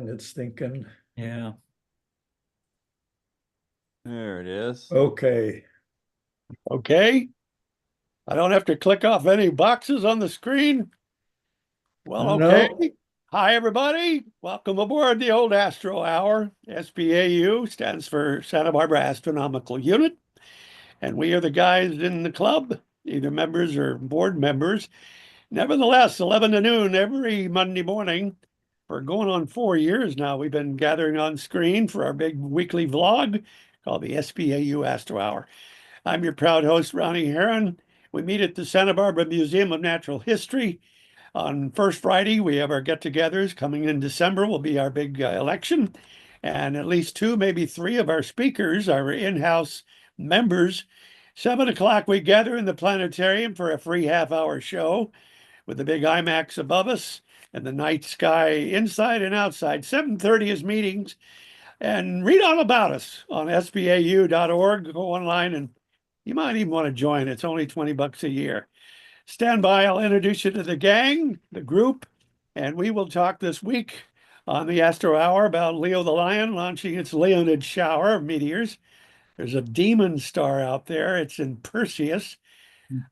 it's thinking. Yeah. There it is. Okay. Okay. I don't have to click off any boxes on the screen. Well, okay. No. Hi, everybody. Welcome aboard the old Astro Hour. SBAU stands for Santa Barbara Astronomical Unit. And we are the guys in the club, either members or board members. Nevertheless, 11 to noon every Monday morning for going on 4 years now, we've been gathering on screen for our big weekly vlog called the SBAU Astro Hour. I'm your proud host, Ronnie Heron. We meet at the Santa Barbara Museum of Natural History. On first Friday, we have our get-togethers. Coming in December will be our big election. And at least 2, maybe 3 of our speakers are in-house members. 7 o'clock, we gather in the planetarium for a free half-hour show with the big IMAX above us and the night sky inside and outside. 7:30 is meetings. And read all about us on sbau.org. Go online and you might even want to join. It's only $20 a year. Stand by. I'll introduce you to the gang, the group, and we will talk this week on the Astro Hour about Leo the Lion launching its Leonid shower of meteors. There's a demon star out there. It's in Perseus.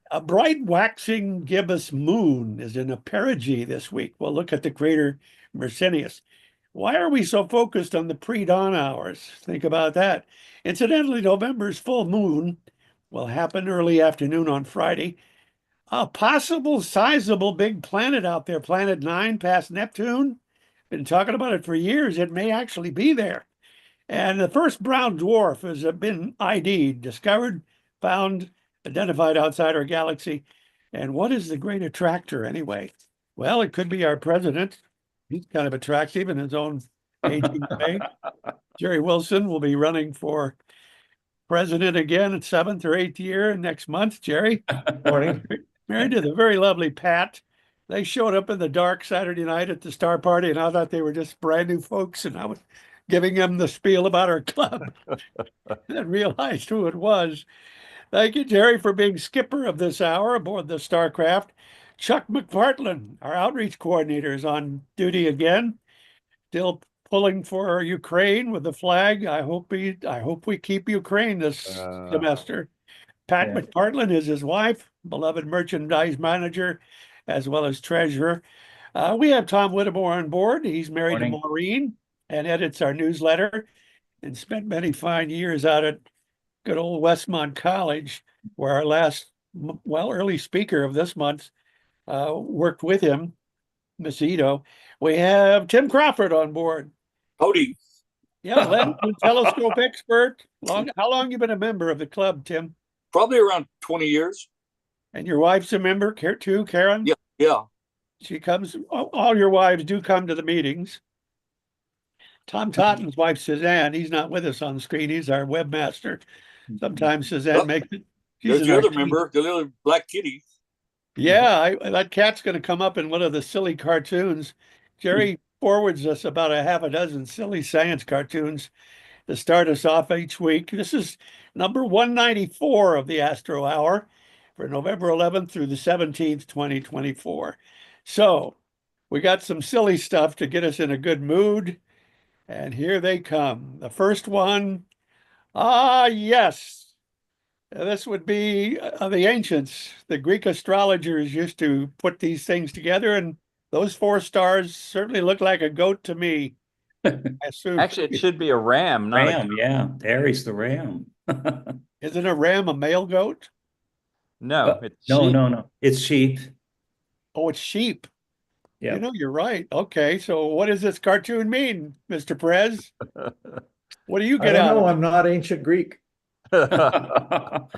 A bright waxing gibbous moon is in a perigee this week. We'll look at the crater Mersenius. Why are we so focused on the pre-dawn hours? Think about that. Incidentally, November's full moon will happen early afternoon on Friday. A possible sizable big planet out there, Planet 9 past Neptune. Been talking about it for years. It may actually be there. And the first brown dwarf has been ID'd, discovered, found, identified outside our galaxy. And what is the great attractor anyway? Well, it could be our president. He's kind of attractive in his own aging way. Jerry Wilson will be running for president again in 7th or 8th year next month. Jerry, Morning. married to the very lovely Pat. They showed up in the dark Saturday night at the Star Party, and I thought they were just brand new folks, and I was giving them the spiel about our club, and realized who it was. Thank you, Jerry, for being skipper of this hour aboard the Starcraft. Chuck McPartland, our outreach coordinator, is on duty again, still pulling for Ukraine with the flag. I hope we keep Ukraine this semester. Pat McPartland is his wife, beloved merchandise manager, as well as treasurer. We have Tom Whittemore on board. He's married to Maureen and edits our newsletter and spent many fine years out at good old Westmont College, where our last, early speaker of this month worked with him, Miss Ito. We have Tim Crawford on board. Howdy. Yeah, Len, telescope expert. How long you been a member of the club, Tim? Probably around 20 years. And your wife's a member too, Karen? Yeah. She comes, all your wives do come to the meetings. Tom Totten's wife, Suzanne, he's not with us on the screen. He's our webmaster. Sometimes Suzanne makes it. There's the other member, the little black kitty. Yeah, that cat's going to come up in one of the silly cartoons. Jerry forwards us about a half a dozen silly science cartoons to start us off each week. This is number 194 of the Astro Hour for November 11th through the 17th, 2024. So we got some silly stuff to get us in a good mood. And here they come. The first one, yes. This would be the ancients. The Greek astrologers used to put these things together, and those 4 stars certainly look like a goat to me. Actually, it should be a ram, not Ram, yeah. Aries the ram. Isn't a ram a male goat? No, it's No, sheep. no. It's sheep. Oh, it's sheep. Yeah. You know, you're right. Okay, so what does this cartoon mean, Mr. Perez? What do you I get don't out know. of it? I'm not ancient Greek.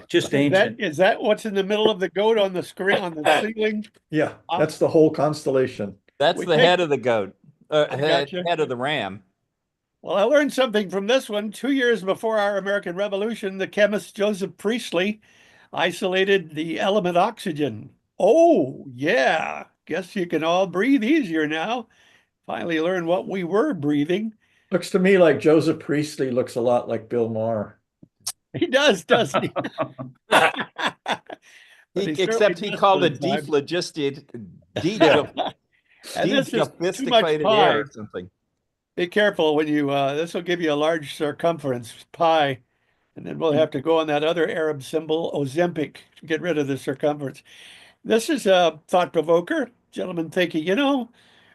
Just ancient. Is that what's in the middle of the goat on the screen, on the ceiling? Yeah, that's the whole constellation. That's the head of the goat. Gotcha. Head of the ram. Well, I learned something from this one. 2 years before our American Revolution, the chemist Joseph Priestley isolated the element oxygen. Oh, yeah. Guess you can all breathe easier now. Finally learned what we were breathing. Looks to me like Joseph Priestley looks a lot like Bill Maher. He does, doesn't he? Except he called it dephlogisticated air or something. Be careful when you, this will give you a large circumference pi, and then we'll have to go on that other Arab symbol, Ozempic, to get rid of the circumference. This is a thought provoker. Gentlemen thinking,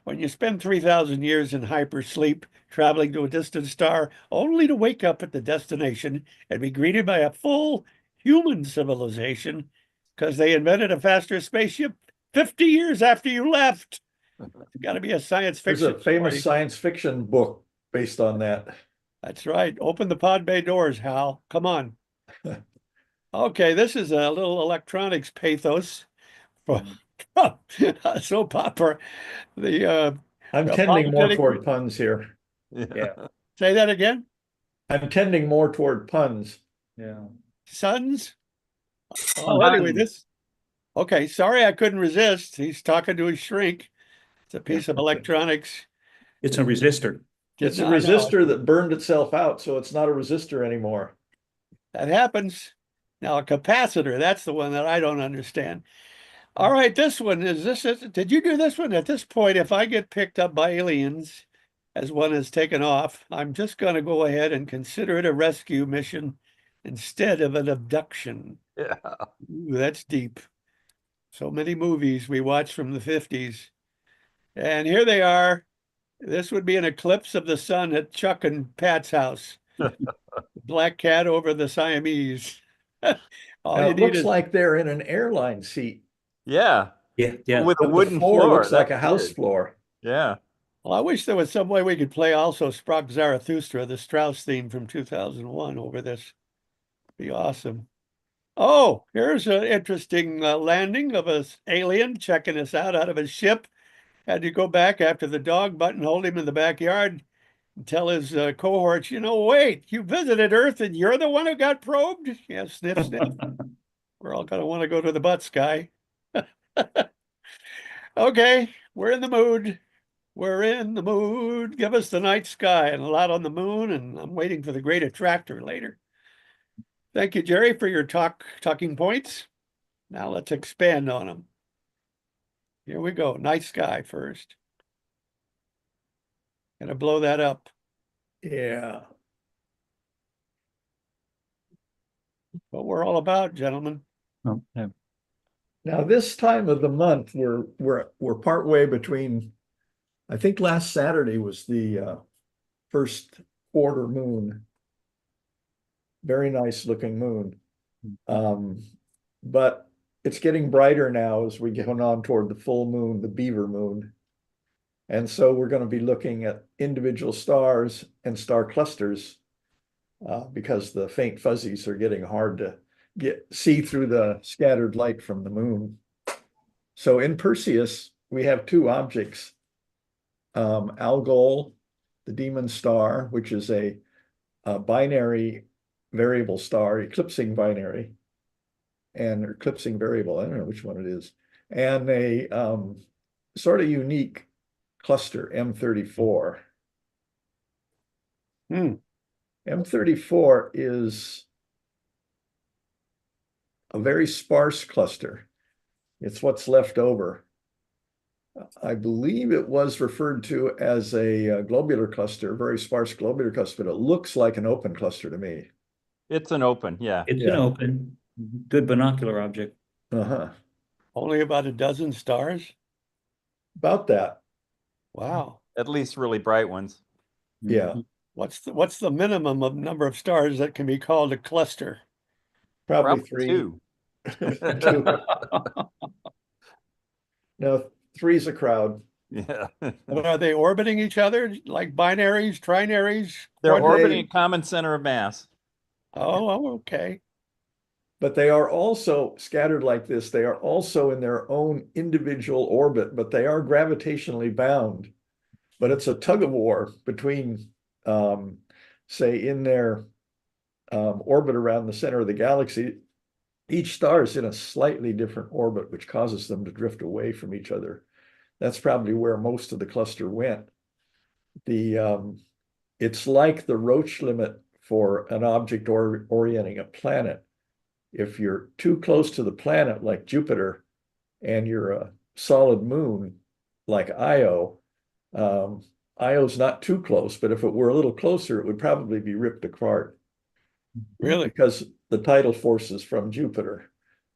when you spend 3,000 years in hypersleep, traveling to a distant star, only to wake up at the destination and be greeted by a full human civilization because they invented a faster spaceship 50 years after you left. It's got to be a science There's fiction a famous story. science fiction book based on that. That's right. Open the pod bay doors, Hal. Come on. Okay, this is a little electronics pathos from a soap opera. I'm tending more apologetic- toward puns here. Yeah. Say that again. I'm tending more toward puns. Yeah. Sons. Oh, anyway, Sons. okay, sorry I couldn't resist. He's talking to his shrink. It's a piece of electronics. It's a resistor. It's a I know. resistor that burned itself out, so it's not a resistor anymore. That happens. Now, a capacitor, that's the one that I don't understand. All right, this one, did you do this one? At this point, if I get picked up by aliens as one has taken off, I'm just going to go ahead and consider it a rescue mission instead of an abduction. Yeah. Ooh, that's deep. So many movies we watched from the 50s. And here they are. This would be an eclipse of the sun at Chuck and Pat's house. Black cat over the Siamese. All Now, you it need looks is like they're in an airline seat, Yeah. Yeah. Yeah. With a but the wooden floor floor. looks like a That's house weird. floor. Yeah. Well, I wish there was some way we could play also Sprach Zarathustra, the Strauss theme from 2001 over this. Be awesome. Oh, here's an interesting landing of an alien checking us out of his ship. Had to go back after the dog buttonholed him in the backyard and tell his cohorts, wait, you visited Earth and you're the one who got probed? Yeah, sniff, sniff. We're all going to want to go to the butt sky. Okay, we're in the mood. We're in the mood. Give us the night sky and a lot on the moon, and I'm waiting for the great attractor later. Thank you, Jerry, for your talking points. Now let's expand on them. Here we go. Night sky first. Gonna blow that up. Yeah. What we're all about, gentlemen. Oh, yeah. Now, this time of the month, we're partway between. I think last Saturday was the first quarter moon. Very nice looking moon. But it's getting brighter now as we get on toward the full moon, the beaver moon. And so we're going to be looking at individual stars and star clusters because the faint fuzzies are getting hard to see through the scattered light from the moon. So in Perseus, we have two objects. Algol, the demon star, which is a binary variable star, eclipsing binary, and eclipsing variable, I don't know which one it is, and a sort of unique cluster, M34. M34 is a very sparse cluster. It's what's left over. I believe it was referred to as a globular cluster, very sparse globular cluster, but it looks like an open cluster to me. It's an open. Yeah. It's Yeah. an open, good binocular object. Uh-huh. Only about a dozen stars. About that. Wow. At least really bright ones. Yeah. What's the minimum of number of stars that can be called a cluster? Probably Probably three. two. Two. No, three's a crowd. Yeah. But are they orbiting each other like binaries, trinaries? They're Quadri- orbiting a common center of mass. Oh, okay. But they are also scattered like this. They are also in their own individual orbit, but they are gravitationally bound. But it's a tug of war between, say, in their orbit around the center of the galaxy. Each star is in a slightly different orbit, which causes them to drift away from each other. That's probably where most of the cluster went. It's like the Roche limit for an object orienting a planet. If you're too close to the planet, like Jupiter, and you're a solid moon, like Io, Io's not too close, but if it were a little closer, it would probably be ripped apart Really? because the tidal forces from Jupiter.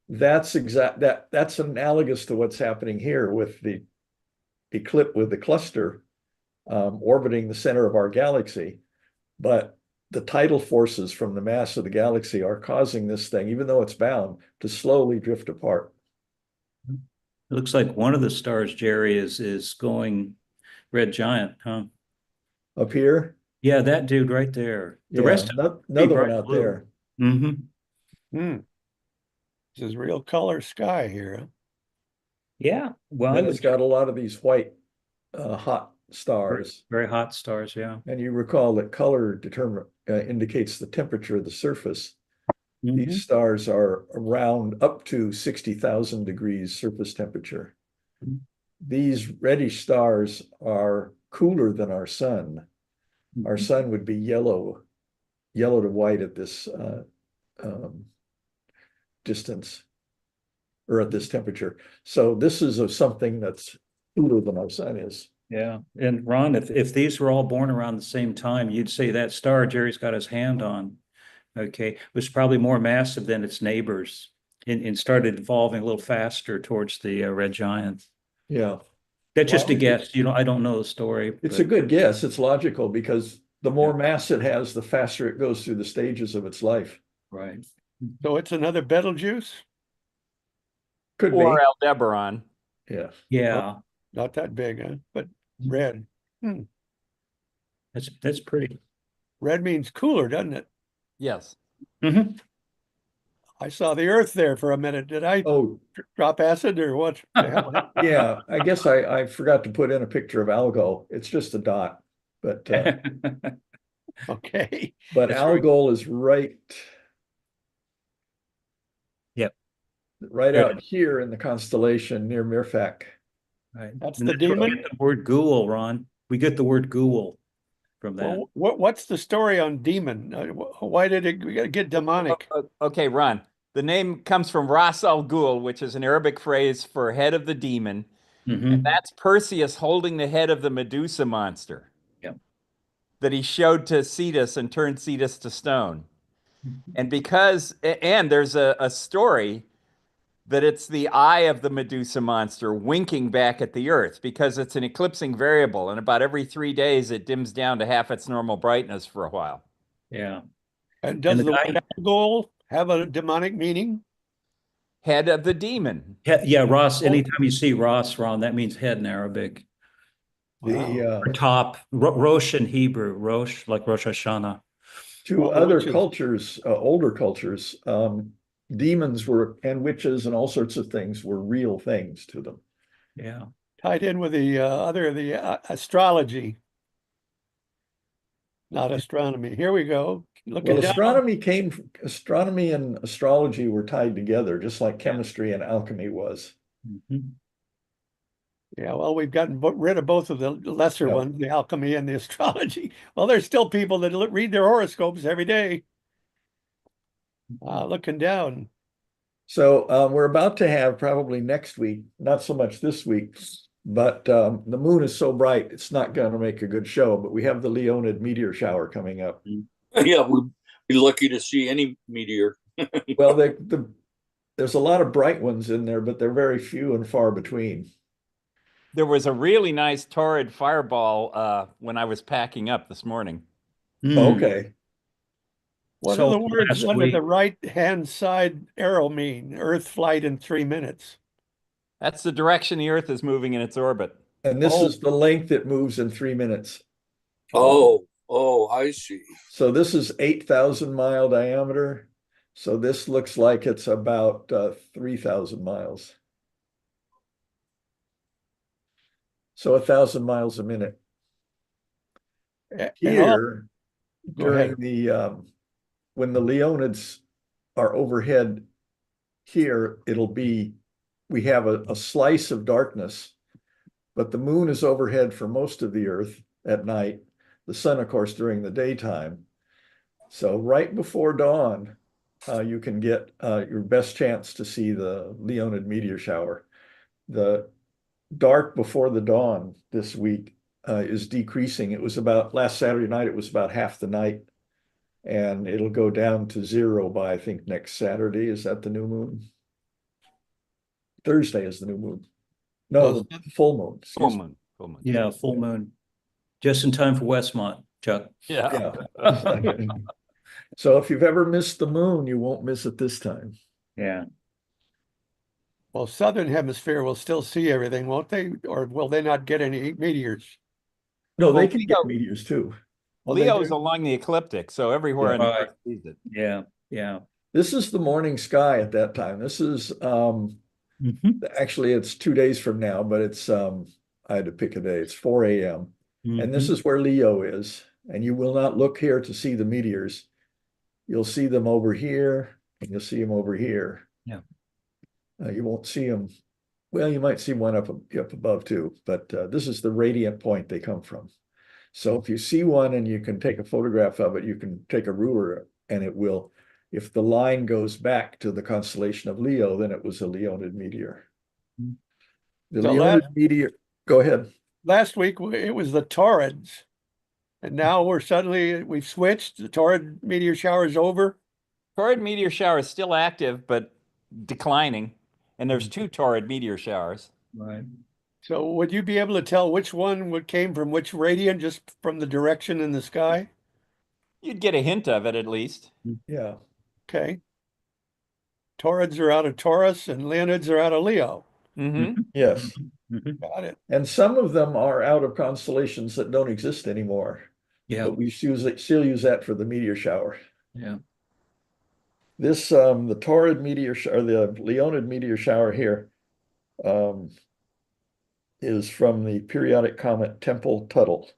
That's analogous to what's happening here with the eclipse, with the cluster orbiting the center of our galaxy. But the tidal forces from the mass of the galaxy are causing this thing, even though it's bound, to slowly drift apart. It looks like one of the stars, Jerry, is going red giant, huh? Up here, Yeah, that dude right there. The yeah, rest of them, another one bright out blue. there. Mm-hmm. This is real color sky here. Huh? Yeah. Well, And it's got a lot of these white hot stars. very hot stars, yeah. And you recall that color indicates the temperature of the surface. Mhm. These stars are around up to 60,000 degrees surface temperature. Mhm. These reddish stars are cooler than our sun. Our Mhm. sun would be yellow to white at this distance or at this temperature. So this is something that's cooler than our sun is. Yeah. And Ron, if these were all born around the same time, you'd say that star Jerry's got his hand on, okay, was probably more massive than its neighbors and started evolving a little faster towards the red giant. Yeah. That's just a Well, guess. I don't know the story. It's but- a good guess. It's logical because the more mass it has, the faster it goes through the stages of its life. Right. So it's another Betelgeuse? Could be. Or Aldebaran. Yeah. Yeah. Not that big, huh? But red. That's pretty. Red means cooler, doesn't it? Yes. Mm-hmm. I saw the Earth there for a minute. Did I Oh, drop acid or what? the hell? yeah. I guess I forgot to put in a picture of Algol. It's just a dot, but Okay. but That's right. Algol is right. Yep. Right Right. out here in the constellation near Mirfak. Right. That's And the where we demon? get the word ghoul, Ron. We get the word ghoul from that. Well, what's the story on demon? Why did it get demonic? Okay, Ron. The name comes from Ras Al Ghul, which is an Arabic phrase for head of the demon. Mhm. That's Perseus holding the head of the Medusa monster Yeah. that he showed to Cetus and turned Cetus to stone. Mhm. And there's a story that it's the eye of the Medusa monster winking back at the Earth because it's an eclipsing variable, and about every 3 days it dims down to half its normal brightness for a while. Yeah. And does the the guy- word Algol have a demonic meaning? Head of the demon. Yeah, Ross, anytime you see Ross, Ron, that means head in Arabic. The Or top, Rosh in Hebrew, Rosh, like Rosh Hashanah. to Well, other witches. cultures, older cultures, demons and witches and all sorts of things were real things to them. Yeah. Tied in with the astrology, not astronomy. Here we go. Looking Well, down. astronomy and astrology were tied together, just like chemistry and alchemy was. Mhm. Yeah, well, we've gotten rid of both of the lesser Yep. ones, the alchemy and the astrology. Well, there's still people that read their horoscopes every day. Looking down. So we're about to have probably next week, not so much this week, but the moon is so bright, it's not going to make a good show. But we have the Leonid meteor shower coming up. Yeah, we'd be lucky to see any meteor. Well, there's a lot of bright ones in there, but they're very few and far between. There was a really nice torrid fireball when I was packing up this morning. Mm. Okay. What So do the words last under week- the right-hand side arrow mean? Earth flight in 3 minutes. That's the direction the Earth is moving in its orbit. And this Oh. is the length it moves in 3 minutes. Oh, I see. So this is 8,000 mile diameter. So this looks like it's about 3,000 miles. So 1,000 miles a minute. And Here, Go during ahead. the when the Leonids are overhead here, we have a slice of darkness, but the moon is overhead for most of the Earth at night, the sun, of course, during the daytime. So right before dawn, you can get your best chance to see the Leonid meteor shower. The dark before the dawn this week is decreasing. It was about last Saturday night, it was about half the night. And it'll go down to 0 by, I think, next Saturday. Is that the new moon? Thursday is the new moon. No, Well, the full moon. Full Excuse me. moon. Full moon. Yeah, full moon. Just in time for Westmont, Chuck. Yeah. Yeah. So if you've ever missed the moon, you won't miss it this time. Yeah. Well, Southern Hemisphere will still see everything, won't they? Or will they not get any meteors? No, they Well, can get meteors too. Oh, they Leo's do? along the ecliptic, so everywhere Yeah. on the Right. Earth sees it. Yeah. Yeah. This is the morning sky at that time. This is Mhm. actually it's 2 days from now, but it's I had to pick a day. It's 4 a.m. And this Mhm. is where Leo is. And you will not look here to see the meteors. You'll see them over here, and you'll see them over here. Yeah. You won't see them. Well, you might see one up above too, but this is the radiant point they come from. So if you see one and you can take a photograph of it, you can take a ruler and it will, if the line goes back to the constellation of Leo, then it was a Leonid meteor. Mhm. The So Leonid meteor, go ahead. last week it was the Taurids. And now we've switched. The Taurid meteor shower is over. Taurid meteor shower is still active, but declining. And there's 2 Taurid meteor showers. Right. So would you be able to tell which one came from which radiant just from the direction in the sky? You'd get a hint of it at least. Yeah. Okay. Taurids are out of Taurus and Leonids are out of Leo. Mm-hmm. Yes. Mhm. Got it. And some of them are out of constellations that don't exist anymore. Yeah. But we still use that for the meteor shower. Yeah. This the Taurid meteor or the Leonid meteor shower here is from the periodic comet Tempel-Tuttle.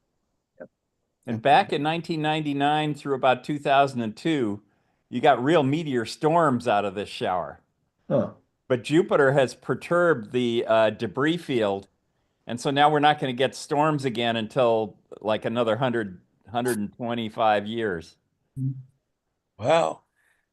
And back in 1999 through about 2002, you got real meteor storms out of this shower. Huh. But Jupiter has perturbed the debris field. And so now we're not going to get storms again until like another 125 years. Wow.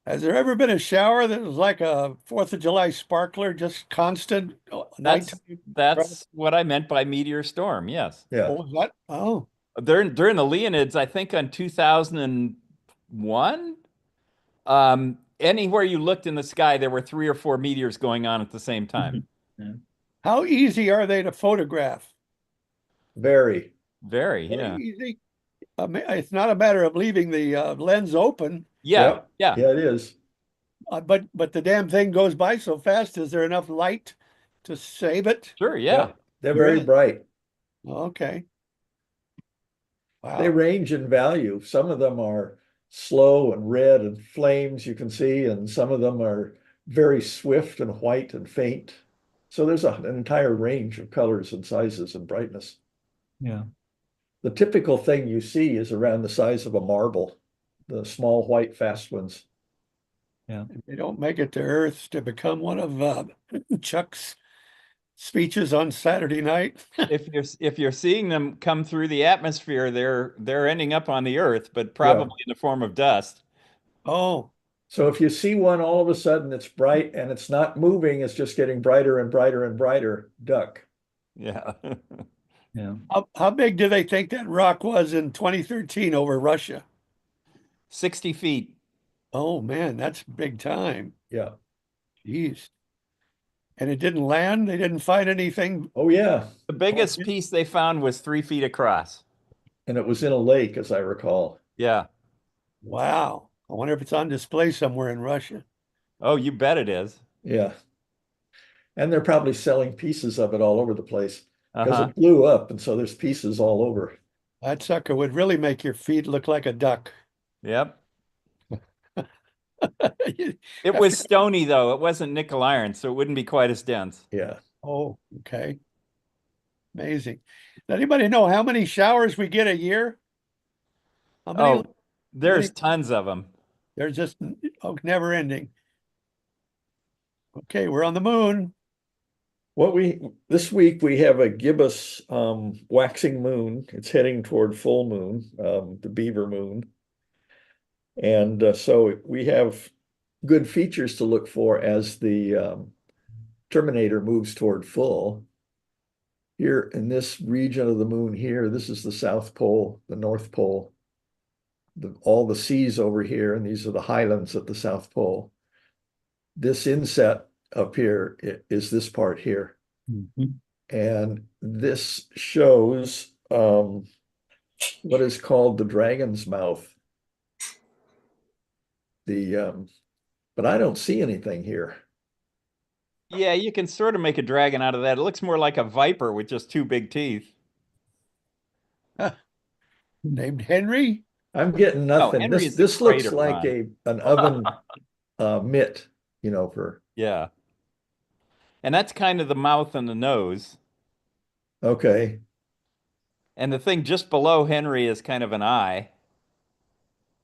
Has there ever been a shower that was like a 4th of July sparkler, just constant nighttime? That's what I meant by meteor storm. Yes. Yeah. What was that? Oh, During the Leonids, I think on 2001, anywhere you looked in the sky, there were 3 or 4 meteors going on at the same time. Yeah. how easy are they to photograph? Very. Very, Very yeah. easy. It's not a matter of leaving the lens open, Yeah, Yep. yeah. Yeah, it is. but the damn thing goes by so fast. Is there enough light to save it? Sure, yeah. Yep. They're There very is. bright. Okay. They Wow. range in value. Some of them are slow and red and flames, you can see, and some of them are very swift and white and faint. So there's an entire range of colors and sizes and brightness. Yeah. The typical thing you see is around the size of a marble, the small white fast ones. If they don't make it to Earth to become one of Chuck's speeches on Saturday night. If you're seeing them come through the atmosphere, they're ending up on the Earth, but probably in the form of dust. Oh, So if you see one, all of a sudden it's bright and it's not moving, it's just getting brighter and brighter and brighter, duck. Yeah. Yeah. how big do they think that rock was in 2013 over Russia? 60 feet. Oh man, that's big time. Yeah. Jeez. And it didn't land? They didn't find anything? Oh, yeah. The biggest piece they found was 3 feet across. And it was in a lake, as I recall. Yeah. Wow. I wonder if it's on display somewhere in Russia. Oh, you bet it is. Yeah. And they're probably selling pieces of it all over the place because Uh-huh. it blew up. And so there's pieces all over. That sucker would really make your feet look like a duck. Yep. It was stony though. It wasn't nickel iron, so it wouldn't be quite as dense. Yeah. Oh, okay. Amazing. Does anybody know how many showers we get a year? How many? Oh, there's many- tons of them. They're just never ending. Okay, we're on the moon. This week we have a gibbous waxing moon. It's heading toward full moon, the beaver moon. And so we have good features to look for as the terminator moves toward full. here in this region of the moon here, this is the South Pole, the North Pole. All the seas over here, and these are the highlands at the South Pole. This inset up here is this part here. And this shows what is called the dragon's mouth. But I don't see anything here. Yeah, you can sort of make a dragon out of that. It looks more like a viper with just two big teeth. Named Henry? I'm getting nothing. Henry This is the this looks crater, like Ron. an oven mitt, you know, for Yeah. And that's kind of the mouth and the nose. okay. And the thing just below Henry is kind of an eye.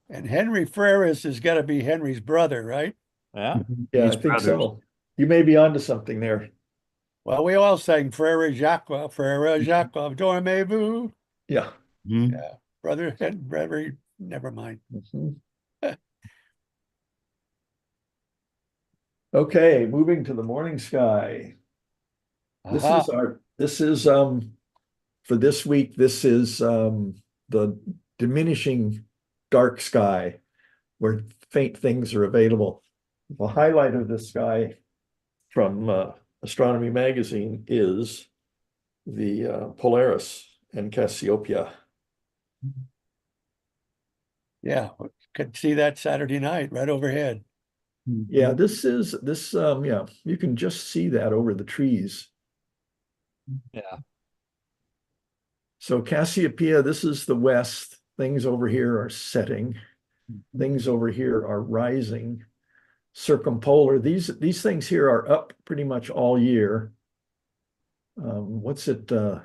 And Henry Freris has got to be Henry's brother, right? Yeah. Yeah, These I think brothers. so. You may be onto something there. Well, we all sang Frere Jacques, dormez-vous. Yeah. Yeah, brother, never mind. Mhm. Okay, moving to the morning sky. This Aha. is for this week, this is the diminishing dark sky where faint things are available. The highlight of the sky from Astronomy Magazine is the Polaris and Cassiopeia. Yeah, could see that Saturday night right overhead. Yeah, this yeah, you can just see that over the trees. Yeah. So Cassiopeia, this is the west. Things over here are setting. Things over here are rising. Circumpolar, these things here are up pretty much all year. What's it? The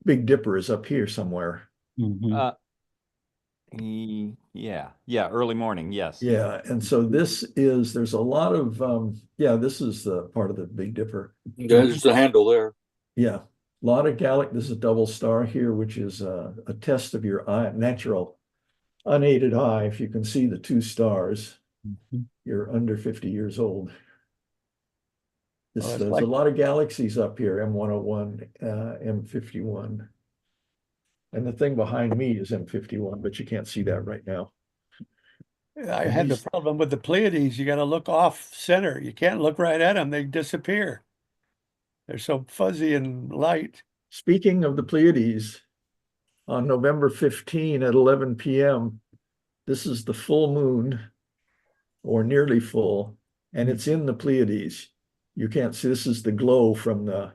Big Dipper is up here somewhere. Yeah, early morning, yes. Yeah, and so there's a lot of yeah, this is the part of the Big Dipper. There's the handle there. Yeah, a lot of this is a double star here, which is a test of your eye, natural unaided eye. If you can see the two stars, you're under 50 years old. There's a lot of galaxies up here, M101, M51. And the thing behind me is M51, but you can't see that right now. I had the problem with the Pleiades. You got to look off center. You can't look right at them. They disappear. They're so fuzzy and light. Speaking of the Pleiades, on November 15 at 11 p.m., this is the full moon, or nearly full, and it's in the Pleiades. You can't see, this is the glow from the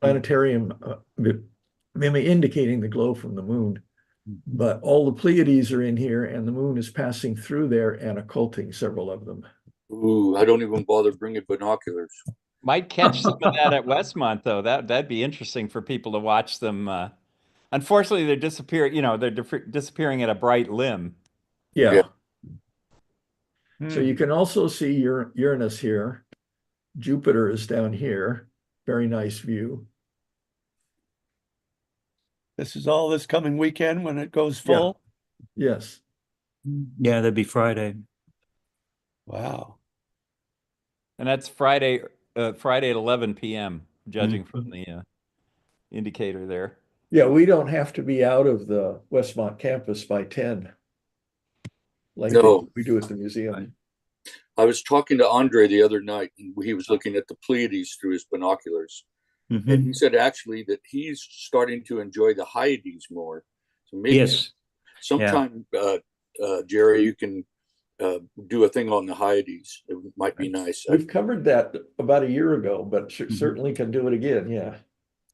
planetarium, indicating the glow from the moon. But all the Pleiades are in here, and the moon is passing through there and occulting several of them. Ooh, I don't even bother bringing binoculars. Might catch some of that at Westmont, though. That'd be interesting for people to watch them. Unfortunately, they're disappearing. You know, they're disappearing at a bright limb. Yeah. Hmm. So you can also see Uranus here. Jupiter is down here. Very nice view. This is all this coming weekend when it goes full. Yes. Yeah, that'd be Friday. Wow. And that's Friday at 11 p.m., judging from the indicator there. Yeah, we don't have to be out of the Westmont campus by 10. Like No. we do at the museum. I was talking to Andre the other night, and he was looking at the Pleiades through his binoculars. And he said actually that he's starting to enjoy the Hyades more. So maybe sometime, Jerry, you can do a thing on the Hyades. It might be nice. We've covered that about a year ago, but certainly can do it again. Yeah.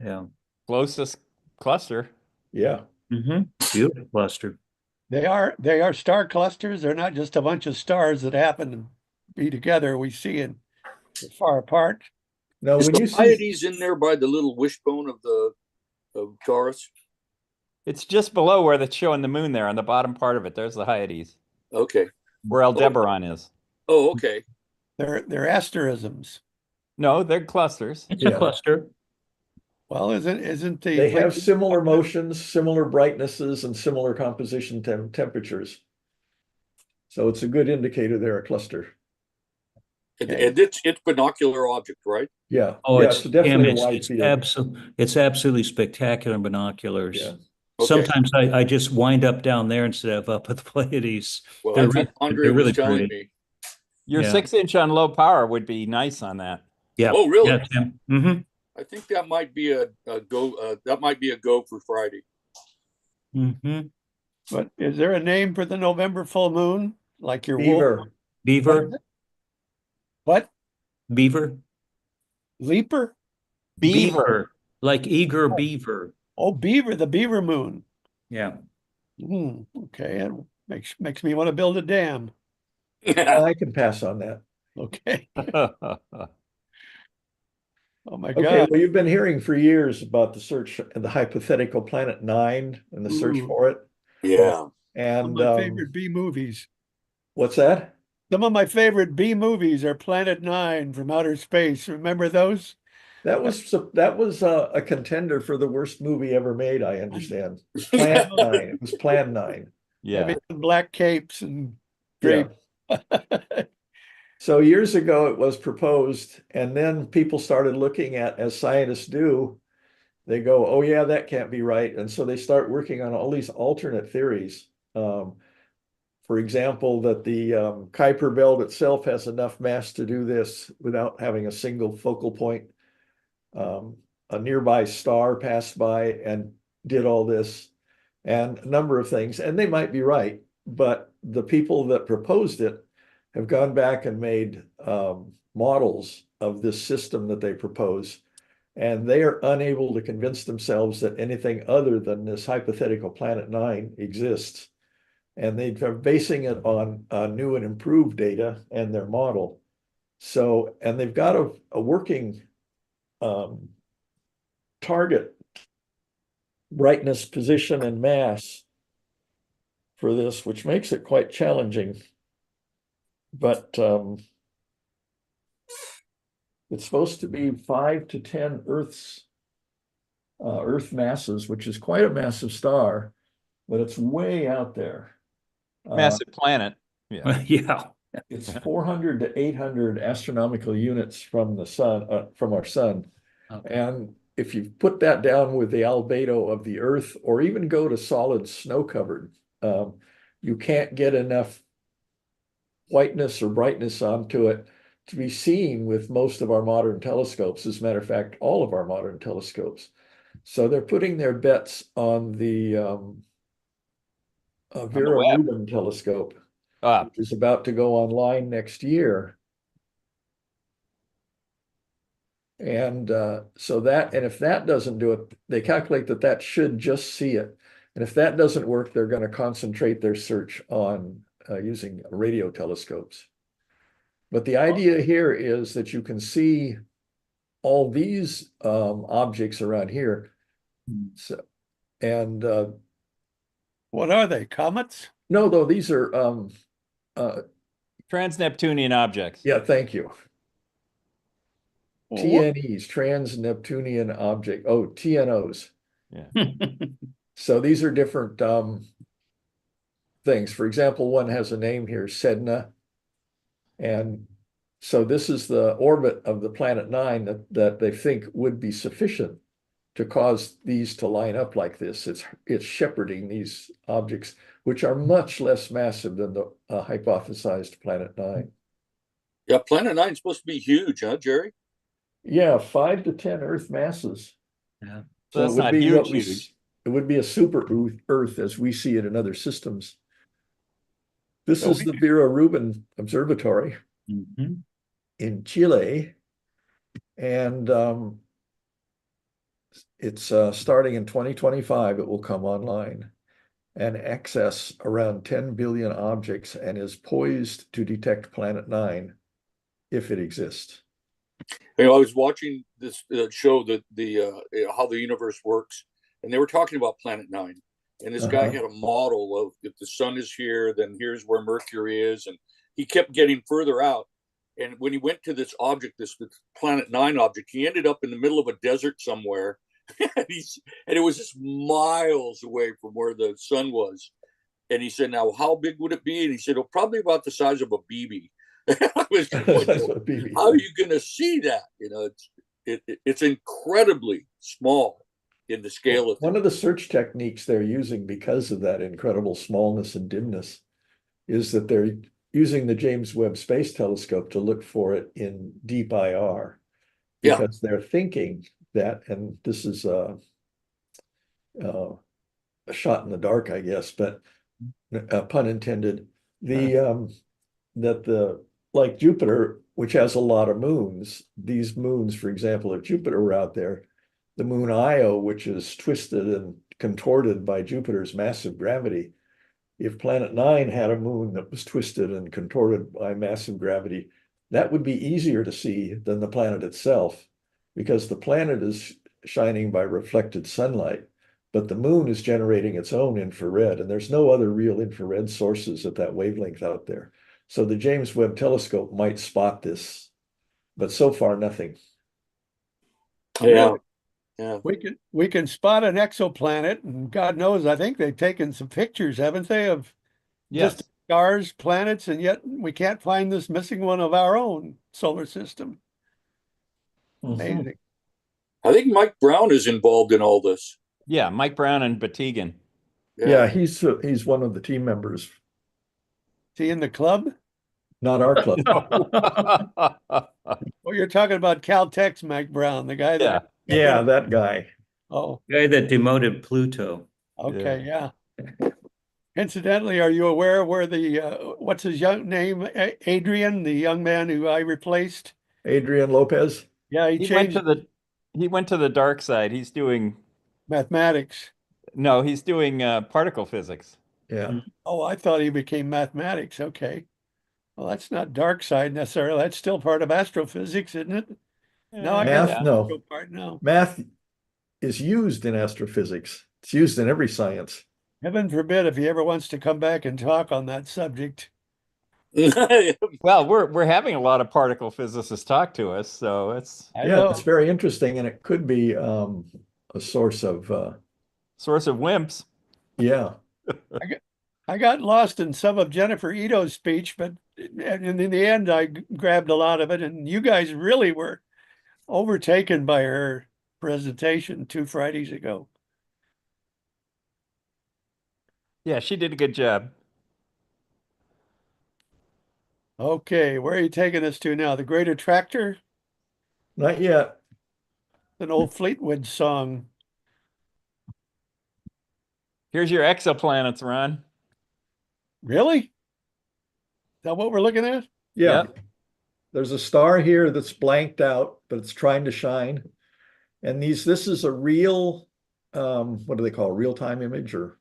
Yeah. Closest cluster. Yeah. Beautiful cluster. They are star clusters. They're not just a bunch of stars that happen to be together. We see it far apart. No, Is when the you see Hyades in there by the little wishbone of Taurus? It's just below where they're showing the moon there on the bottom part of it. There's the Hyades, Okay. where Aldebaran is. Oh, okay. They're asterisms. No, they're clusters. It's a cluster. Well, isn't the they have similar motions, similar brightnesses, and similar composition temperatures. So it's a good indicator they're a cluster. And it's binocular object, right? Yeah. Oh, Yeah, it's definitely a wide field. it's absolutely spectacular binoculars. Yeah. Okay. Sometimes I just wind up down there instead of up at the Pleiades. Well, They're that's what Andre they're was really telling pretty. me. Your Yeah. 6-inch on low power would be nice on that. Yeah. Oh, really? Yeah, Tim. Mm-hmm. I think that might be a go. That might be a go for Friday. Mm-hmm. But is there a name for the November full moon? Like your wolf? Beaver. Beaver. What? Beaver. Leaper? Beaver. Like eager beaver. Oh, beaver, the beaver moon. Yeah. Okay, it makes me want to build a dam. I can pass on that. Okay. Oh my Okay, God. well, you've been hearing for years about the search of the hypothetical planet 9 and the search Ooh. for it. Yeah. Some And of my favorite B movies. what's that? Some of my favorite B movies are Planet Nine from Outer Space. Remember those? That was a contender for the worst movie ever made, I understand. Planet 9. It was Plan 9. Yeah. I mean, black capes and Yeah. drapes. So years ago it was proposed, and then people started looking at, as scientists do, they go, oh yeah, that can't be right. And so they start working on all these alternate theories. For example, that the Kuiper belt itself has enough mass to do this without having a single focal point. A nearby star passed by and did all this, and a number of things. And they might be right, but the people that proposed it have gone back and made models of this system that they propose, and they are unable to convince themselves that anything other than this hypothetical Planet 9 exists. And they're basing it on new and improved data and their model. So, and they've got a working target brightness, position, and mass for this, which makes it quite challenging. But it's supposed to be 5 to 10 Earth masses, which is quite a massive star, but it's way out there. Massive planet. Yeah. Yeah. It's 400 to 800 astronomical units from the sun, from our sun. Okay. And if you put that down with the albedo of the Earth, or even go to solid snow-covered, you can't get enough whiteness or brightness onto it to be seen with most of our modern telescopes. As a matter of fact, all of our modern telescopes. So they're putting their bets on the Vera web. Rubin telescope, which is about to go online next year. And so that, and if that doesn't do it, they calculate that that should just see it. And if that doesn't work, they're going to concentrate their search on using radio telescopes. But the idea here is that you can see all these objects around here. So, and What are they? Comets? no, though, these are Trans-Neptunian objects. yeah, thank you. Well, TNEs, trans-Neptunian object. Oh, TNOs. Yeah. So these are different things. For example, one has a name here, Sedna. And so this is the orbit of the planet 9 that they think would be sufficient to cause these to line up like this. It's shepherding these objects, which are much less massive than the hypothesized planet 9. Yeah, Planet 9 is supposed to be huge, huh, Jerry? Yeah, 5 to 10 Earth masses. Yeah. So that's it would not be huge. It would be a super Earth as we see it in other systems. This is the Vera Rubin Observatory in Chile. And it's starting in 2025, it will come online and access around 10 billion objects and is poised to detect Planet 9 if it exists. You know, I was watching this show that how the universe works, and they were talking about Planet 9. And this guy had a model of if the sun is here, then here's where Mercury is. And he kept getting further out. And when he went to this object, this Planet 9 object, he ended up in the middle of a desert somewhere. and it was just miles away from where the sun was. And he said, now, how big would it be? And he said, oh, probably about the size of a BB. I was going, That's what BB how are said. you going to see that? You know, it's incredibly small in the scale of One things. of the search techniques they're using because of that incredible smallness and dimness is that they're using the James Webb Space Telescope to look for it in deep IR Yeah. because they're thinking that, and this is a shot in the dark, I guess, but pun intended, that the like Jupiter, which has a lot of moons, these moons, for example, if Jupiter were out there, the moon Io, which is twisted and contorted by Jupiter's massive gravity, if Planet 9 had a moon that was twisted and contorted by massive gravity, that would be easier to see than the planet itself, because the planet is shining by reflected sunlight, but the moon is generating its own infrared, and there's no other real infrared sources at that wavelength out there. So the James Webb Telescope might spot this, but so far nothing. Yeah. Yeah. We can spot an exoplanet, and God knows, I think they've taken some pictures, haven't they, of Yes. distant stars, planets, and yet we can't find this missing one of our own solar system. Amazing. I think Mike Brown is involved in all this. Yeah, Mike Brown and Batigan. Yeah, he's one of the team members, Is he in the club? not our club. Oh, you're talking about Caltech's Mike Brown, the guy Yeah. that. Yeah, that guy. Oh, Guy that demoted Pluto. okay, yeah. Incidentally, are you aware where the what's his young name? Adrian, the young man who I replaced? Adrian Lopez. Yeah, he He went changed to the dark side. He's doing mathematics. particle physics. Yeah. Oh, I thought he became mathematics. Okay. Well, that's not dark side necessarily. That's still part of astrophysics, isn't it? No, I Math, got the no. astro part now. Math is used in astrophysics. It's used in every science. Heaven forbid if he ever wants to come back and talk on that subject. Well, we're having a lot of particle physicists talk to us, so it's I Yeah, know. it's very interesting, and it could be a source of source of wimps. yeah. I got lost in some of Jennifer Ito's speech, but in the end, I grabbed a lot of it. And you guys really were overtaken by her presentation 2 Fridays ago. Yeah, she did a good job. Okay, where are you taking us to now? The Great Attractor? Not yet. An old Fleetwood song. Here's your exoplanets, Ron. Really? Is that what we're looking at? Yeah. Yep. There's a star here that's blanked out, but it's trying to shine. And this is a real, what do they call it? Real-time image or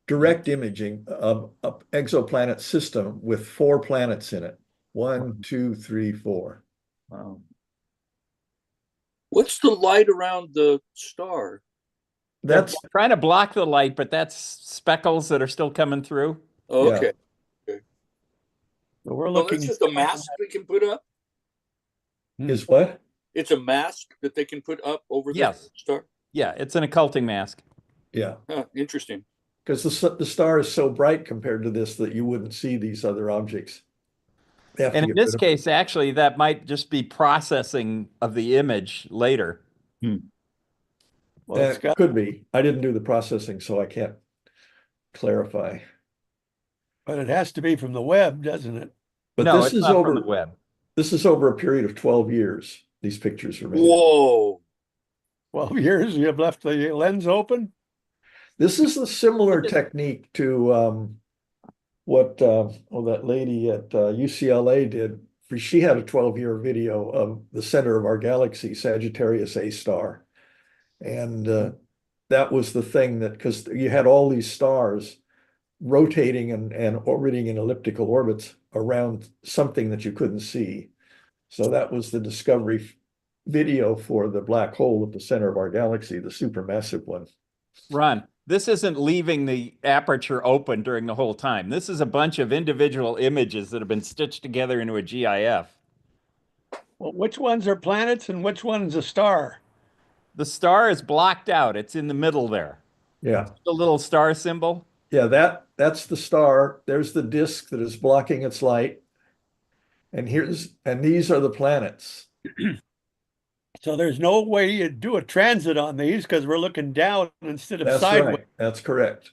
direct imaging of an exoplanet system with 4 planets in it. 1, 2, 3, 4. Wow. What's the light around the star? That's They're trying to block the light, but that's speckles that are still coming through. Oh, Yeah. okay. So we're So looking. it's just a mask they can put up? is what? It's a mask that they can put up over the Yes. star? Yeah, it's an occulting mask. Yeah. Huh, interesting. Because the star is so bright compared to this that you wouldn't see these other objects. They have to And in get this rid of case, actually, that might just be processing of the image later. Well, it's That got, could be. I didn't do the processing, so I can't clarify. but it has to be from the web, doesn't it? But No, this it's is not over from the web. this is over a period of 12 years. These pictures are made. Whoa. 12 years, you have left the lens open? This is a similar technique to what that lady at UCLA did. She had a 12-year video of the center of our galaxy, Sagittarius A star. And that was the thing that, because you had all these stars rotating and orbiting in elliptical orbits around something that you couldn't see. So that was the discovery video for the black hole at the center of our galaxy, the supermassive one. Ron, this isn't leaving the aperture open during the whole time. This is a bunch of individual images that have been stitched together into a GIF. Well, which ones are planets and which one's a star? The star is blocked out. It's in the middle there. Yeah. The little star symbol. Yeah, that's the star. There's the disk that is blocking its light. And these are the planets. So there's no way you do a transit on these because we're looking down instead of That's sideways. right. That's correct.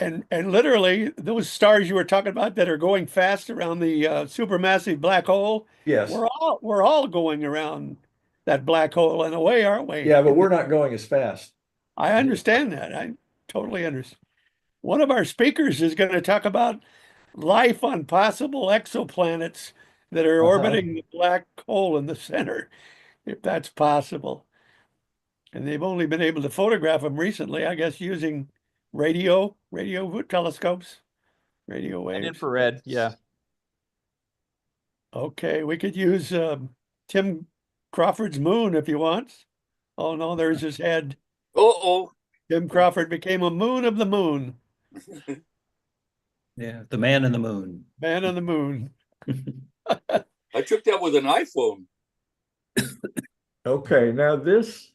And literally those stars you were talking about that are going fast around the supermassive black hole, Yes. we're all going around that black hole in a way, aren't we? Yeah, but we're not going as fast. I understand that. I totally understand. One of our speakers is going to talk about life on possible exoplanets that are orbiting the black hole in the center, if that's possible. And they've only been able to photograph them recently, I guess, using radio telescopes, radio And waves. infrared, yeah. Okay, we could use Tim Crawford's moon if you want. Oh no, there's his head. Uh-oh. Tim Crawford became a moon of the moon. Yeah, the man in the moon. Man on the moon. I took that with an iPhone. Okay, now this.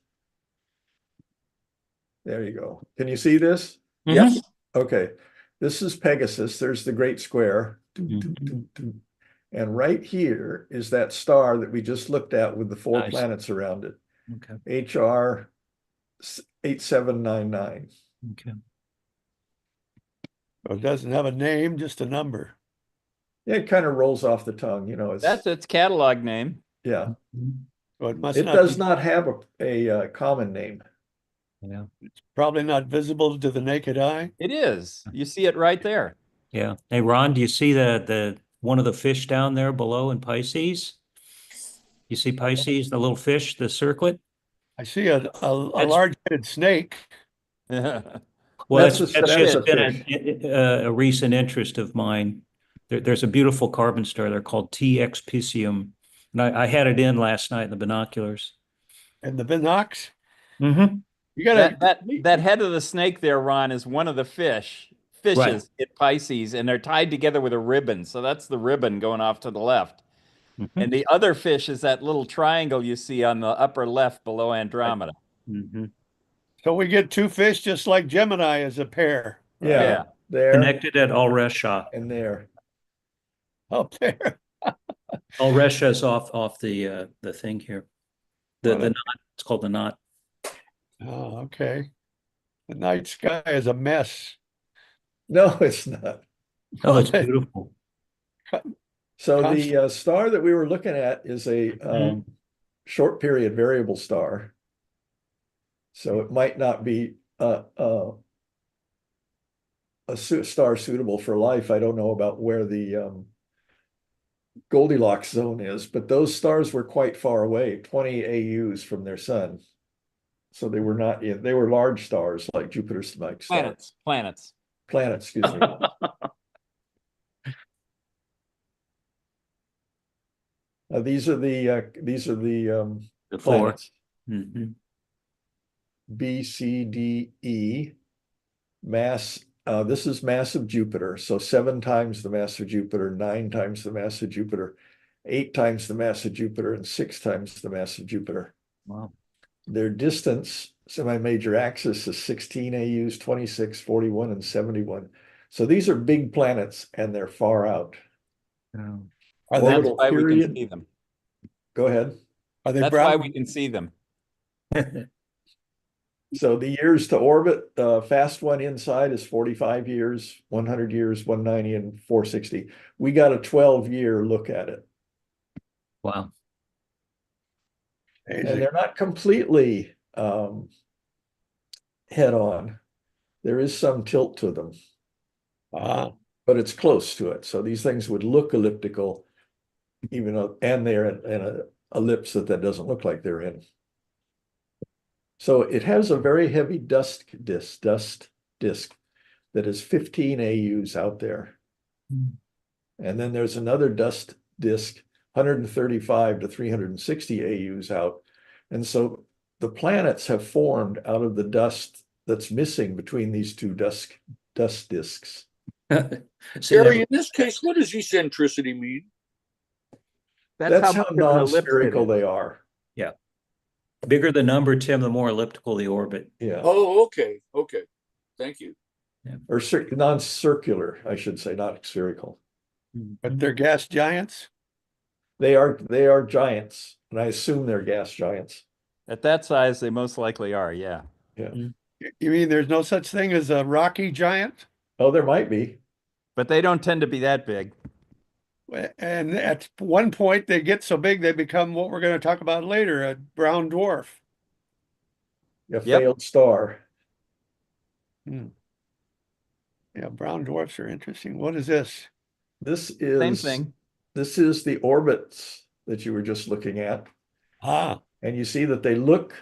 There you go. Can you see this? Yes. Okay, this is Pegasus. There's the Great Square. Mhm. And right here is that star that we just looked at with the four Nice. planets around it. Okay. HR 8799. Okay. It doesn't have a name, just a number. Yeah, it kind of rolls off the tongue, you know. It's That's its catalog name. yeah. So it must It not does be, not have a common name. Yeah. probably not visible to the naked eye. It is. You see it right there. Yeah. Hey, Ron, do you see the one of the fish down there below in Pisces? You see Pisces, the little fish, the circlet? I see a large-headed snake. Well, That's it's a been a recent interest of mine. There's a beautiful carbon star. They're called TX Piscium. And I had it in last night in the binoculars. And the binocs. Mm-hmm. You gotta That head of the snake there, Ron, is one of the fishes Right. in Pisces, and they're tied together with a ribbon. So that's the ribbon going off to the left. Mm-hmm. And the other fish is that little triangle you see on the upper left below Andromeda. Mm-hmm. So we get two fish just like Gemini as a pair. Right? Yeah, Yeah. there Connected at Alresha. and there. Up there. Alresha is off the thing here. The knot. It's called the knot. Oh, okay. The night sky is a mess. No, it's not. Oh, it's beautiful. So the star that we were looking at is a short period variable star. So it might not be a star suitable for life. I don't know about where the Goldilocks zone is, but those stars were quite far away, 20 AUs from their sun. So they were not in, they were large stars like Jupiter's like star. Planets. Planets, excuse me. These are the The four. planets. Mm-hmm. B, C, D, E. Mass. This is mass of Jupiter. So 7 times the mass of Jupiter, 9 times the mass of Jupiter, 8 times the mass of Jupiter, and 6 times the mass of Jupiter. Wow. Their distance, semi-major axis, is 16 AUs, 26, 41, and 71. So these are big planets, and they're far out. Yeah. That's Orbital why we can period. see them. Go ahead. Are they That's brown? why we can see them. So the years to orbit, fast one inside is 45 years, 100 years, 190, and 460. We got a 12-year look at it. Wow. And they're not completely head on. There is some tilt to them, but it's close to it. So these things would look elliptical, even though, and they're in an ellipse that doesn't look like they're in. So it has a very heavy dust disk that is 15 AUs out there. And then there's another dust disk, 135 to 360 AUs out. And so the planets have formed out of the dust that's missing between these two dust disks. Gary, in this case, what does eccentricity mean? That's how much of an ellipse it non-spherical is. they are. Yeah. Bigger the number, Tim, the more elliptical the orbit. Yeah. Oh, okay. Okay. Thank you. Or non-circular, I should say, not spherical. But they're gas giants. They are giants, and I assume they're gas giants. At that size, they most likely are. Yeah. Yeah. You mean there's no such thing as a rocky giant? Oh, there might be. But they don't tend to be that big. And at one point, they get so big they become what we're going to talk about later, a brown dwarf. A Yep. failed star. Yeah, brown dwarfs are interesting. What is this? This Same is thing. This is the orbits that you were just looking at. Ah, And you see that they look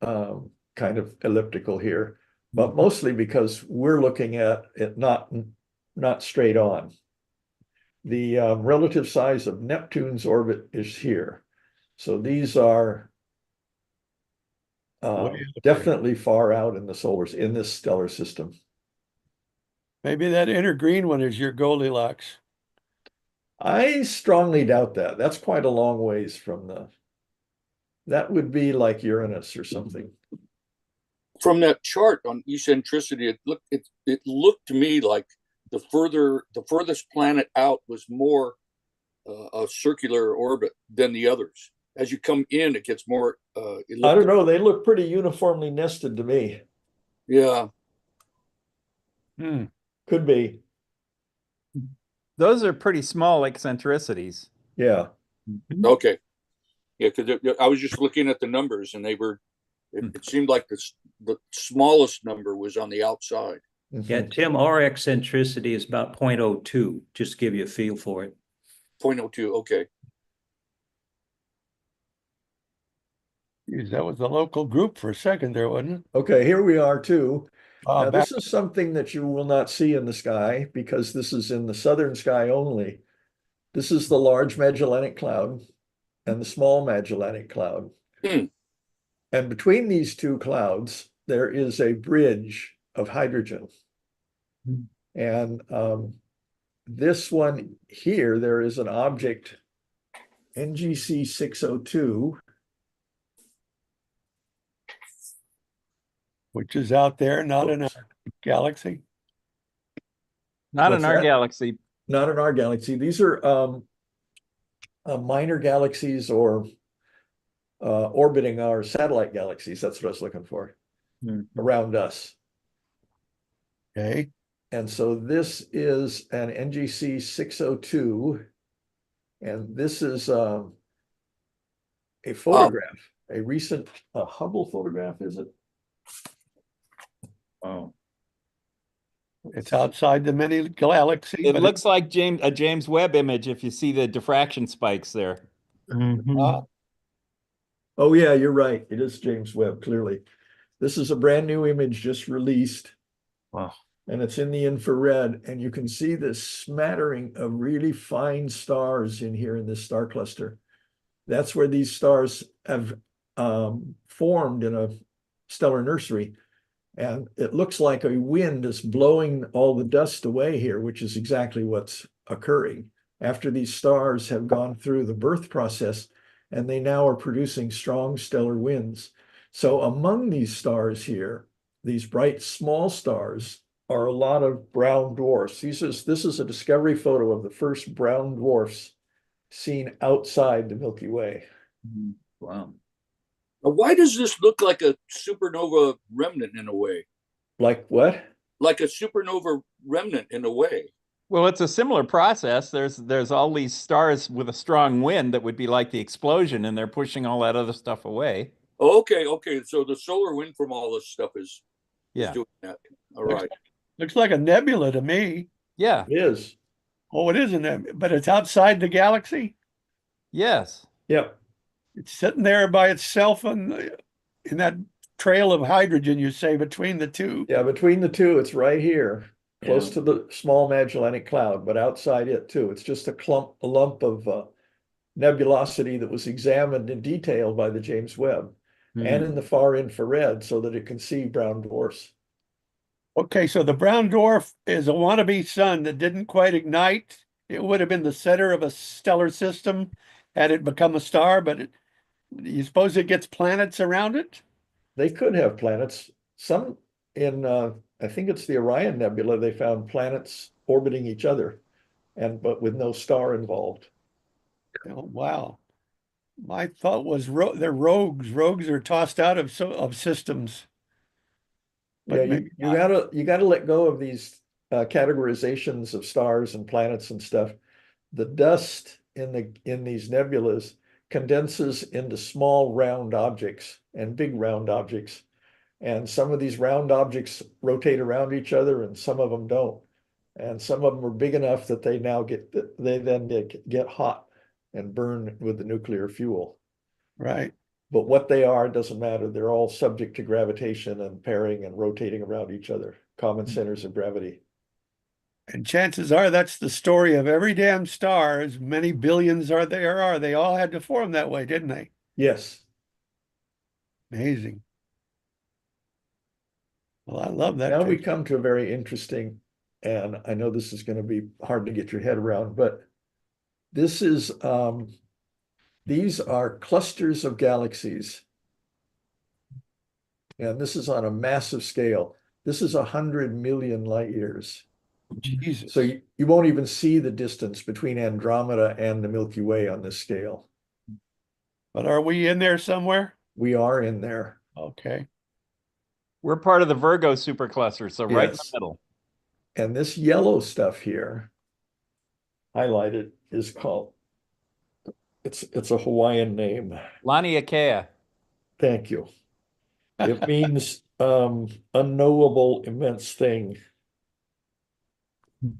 kind of elliptical here, but mostly because we're looking at it not straight on. The relative size of Neptune's orbit is here. So these are definitely far out in in this stellar system. maybe that inner green one is your Goldilocks. I strongly doubt that. That's quite a long ways from that would be like Uranus or something. From that chart on eccentricity, it looked to me like the furthest planet out was more a circular orbit than the others. As you come in, it gets more I don't know. They look pretty uniformly nested to me. Yeah. Could be. Those are pretty small eccentricities. Yeah. Okay. Yeah, because I was just looking at the numbers, and it seemed like the smallest number was on the outside. Yeah, Tim, our eccentricity is about 0.02, just to give you a feel for it. 0.02, okay. Geez, that was the local group for a second there, wasn't it? Okay, here we are too. Now, back, this is something that you will not see in the sky because this is in the southern sky only. This is the Large Magellanic Cloud and the Small Magellanic Cloud. And between these two clouds, there is a bridge of hydrogen. And this one here, there is an object, NGC 602. which is out there, not in our galaxy. Not What's in our that? galaxy. Not in our galaxy. These are minor galaxies or orbiting our satellite galaxies. That's what I was looking for around us. Okay. And so this is an NGC 602. And this is a photograph, a recent Hubble photograph, is it? Wow. It's outside the mini galaxy. It looks like a James Webb image if you see the diffraction spikes there. Oh, yeah, you're right. It is James Webb, clearly. This is a brand new image just released. Wow. And it's in the infrared. And you can see this smattering of really fine stars in here in this star cluster. That's where these stars have formed in a stellar nursery. And it looks like a wind is blowing all the dust away here, which is exactly what's occurring after these stars have gone through the birth process, and they now are producing strong stellar winds. So among these stars here, these bright small stars, are a lot of brown dwarfs. This is a discovery photo of the first brown dwarfs seen outside the Milky Way. Wow. Why does this look like a supernova remnant in a way? Like what? Like a supernova remnant in a way. Well, it's a similar process. There's all these stars with a strong wind that would be like the explosion, and they're pushing all that other stuff away. Okay. So the solar wind from all this stuff is doing that. All right. Looks like a nebula to me. Yeah. It is. Oh, it is a nebula, but it's outside the galaxy. Yes. Yep. It's sitting there by itself in that trail of hydrogen, you say, between the two. Yeah, between the two, it's right here, close to the Small Magellanic Cloud, but outside it too. It's just a lump of nebulosity that was examined in detail by the James Webb and in the far infrared so that it can see brown dwarfs. Okay, so the brown dwarf is a wannabe sun that didn't quite ignite. It would have been the center of a stellar system had it become a star, but you suppose it gets planets around it? They could have planets. Some in, I think it's the Orion Nebula, they found planets orbiting each other. but with no star involved. Oh, wow. My thought was they're rogues. Rogues are tossed out of systems. But Yeah, maybe you not. gotta let go of these categorizations of stars and planets and stuff. The dust in these nebulas condenses into small round objects and big round objects. And some of these round objects rotate around each other and some of them don't. And some of them are big enough that they then get hot and burn with the nuclear fuel. Right. But what they are doesn't matter. They're all subject to gravitation and pairing and rotating around each other, common centers of gravity. And chances are that's the story of every damn star, as many billions there are. They all had to form that way, didn't they? Yes. Amazing. Well, I love that Now we picture. come to a very interesting, and I know this is going to be hard to get your head around, but this is these are clusters of galaxies. And this is on a massive scale. This is 100 million light years. Jesus. So you won't even see the distance between Andromeda and the Milky Way on this scale. But are we in there somewhere? We are in there. Okay. We're part of the Virgo supercluster, so right in the Yes. middle. And this yellow stuff here, highlighted, is called, it's a Hawaiian name. Laniakea. Thank you. It means unknowable immense thing,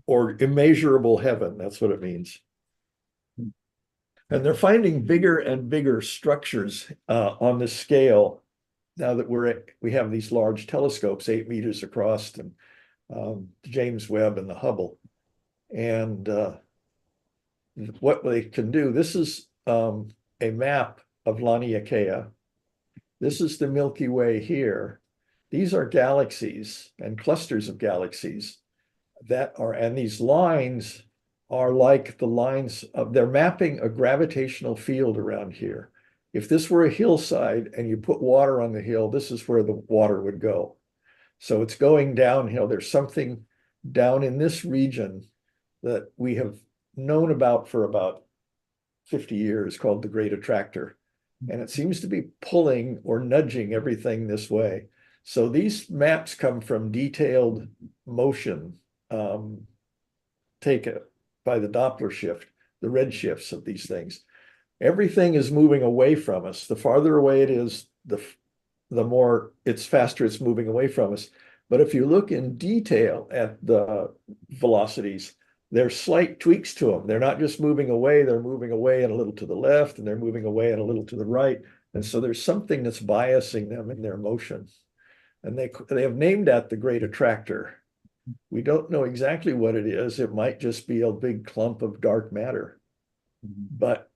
or immeasurable heaven. That's what it means. And they're finding bigger and bigger structures on this scale now that we have these large telescopes 8 meters across, and James Webb and the Hubble. And what they can do, this is a map of Laniakea. This is the Milky Way here. These are galaxies and clusters of galaxies and these lines are like the lines they're mapping a gravitational field around here. If this were a hillside and you put water on the hill, this is where the water would go. So it's going downhill. There's something down in this region that we have known about for about 50 years called the Great Attractor. And it seems to be pulling or nudging everything this way. So these maps come from detailed motion taken by the Doppler shift, the red shifts of these things. Everything is moving away from us. The farther away it is, the more it's faster it's moving away from us. But if you look in detail at the velocities, there's slight tweaks to them. They're not just moving away, they're moving away and a little to the left, and they're moving away and a little to the right. And so there's something that's biasing them in their motion. And they have named that the Great Attractor. We don't know exactly what it is. It might just be a big clump of dark matter. But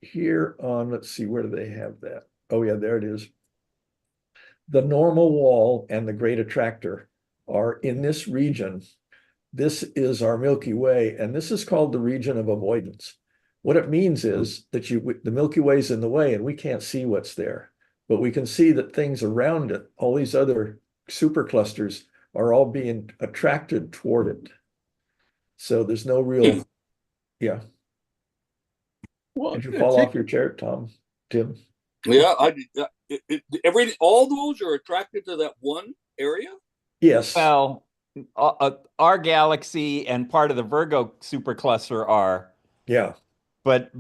here on, let's see, where do they have that? Oh yeah, there it is. The normal wall and the Great Attractor are in this region. This is our Milky Way, and this is called the region of avoidance. What it means is that the Milky Way is in the way and we can't see what's there, but we can see that things around it, all these other superclusters, are all being attracted toward it. So there's no real, yeah. Well, Did you fall off your chair, Tim? Yeah, all those are attracted to that one area? Yes. Well, our galaxy and part of the Virgo supercluster are. Yeah. But